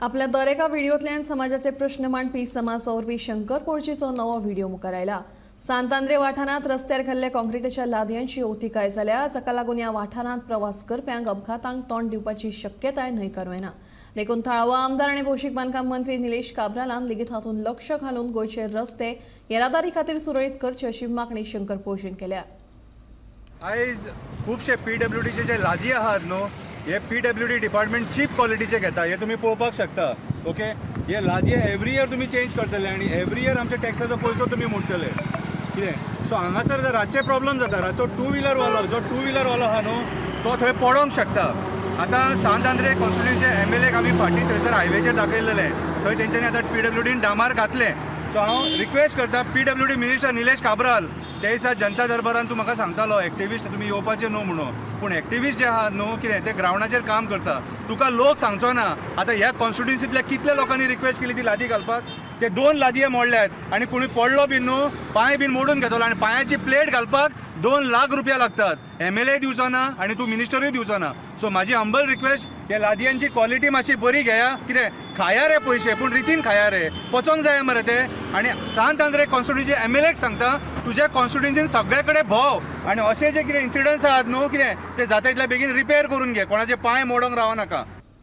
आपल्या दर एका व्हिडिओतल्यान समाजाचे प्रश्न मांडपी समाज वावरपी शंकर पोळचीचो नवो व्हिडिओ मुखार आयला। सांतांद्रे वाठारांत रस्त्यार घाल्ल्या काँक्रिटाच्या लादयांची अवतिकाय जाल्या, जाका लागून ह्या वाठारांत प्रवास करप्यांक अपघातांक तोंड दिवपाची शक्यताय न्हयकारूं येना। देखून थळावो आमदार आनी भौशीक बांदकाम मंत्री निलेश काब्रालान लेगीत हातूंत लक्ष घालून गोंयचे रस्ते येरादारी खातीर सुरळीत करचे अशी मागणी शंकर पोळचीन केल्या। आयज खूबशे PWDचे जे लादी आहात न्हू, हे PWD डिपार्टमेंट चीप क्वॉलिटीचे घेता, हे तुम्ही पळोवपाक शकता। ओके, हे लादये एवरी इयर तुम्ही चेंज करतले आनी एवरी इयर आमच्या टॅक्साचो पयसो तुम्ही मोडटले कितें। सो हांगासर जर रातचे प्रॉब्लम जाता, रातचो टू व्हिलर वालो आहा न्हू, तो थंय पडोंक शकता। आतां सांतांद्रे कॉन्स्टिट्युएन्सी MLAक आमी फाटीं थंयसर हायवेचेर दाखयलेले, थंय तेंच्यांनी आतां PWDन डामार घातले। सो हांव रिक्वेस्ट करता PWD मिनिस्टर निलेश काब्राल, ते दिसा जनता दरबारान तूं म्हाका सांगतालो एक्टिविस्ट तुमी येवपाचे न्हू म्हणून, पूण एक्टिविस्ट जे आहात न्हू कितें ते ग्रावंडाचेर काम करता, तुका लोक सांगचो ना। आतां ह्या कॉन्स्टिट्युएन्सींतल्या कितल्या लोकांनी रिक्वेस्ट केली ती लादी घालपाक, ते 2 लादये मोडल्यात आनी कोणी पडलो बीन न्हू, पांय बीन मोडून घेतलो आनी पांयाची प्लेट घालपाक 2 लाख रुपया लागतात। MLA दिवचो ना आनी तूं मिनिस्टरूय दिवचो ना। सो म्हाजी हंबल रिक्वेस्ट, ह्या लादयांची क्वॉलिटी मातशी बरी घेया, कितें खाया रे पयशे पूण रितीन खाया रे, पचोंक जाय मरे ते। आनी सांतांद्रे कॉन्स्टिट्युएन्सी MLAक सांगता, तुज्या कॉन्स्टिट्युएन्सीन सगळे कडेन भोंव आनी अशे जे कितें इन्सिडंट्स आहात न्हू कितें ते जाता तितले बेगीन रिपेर करून घे, कोणाचे पांय मोडोंक रावो नाका।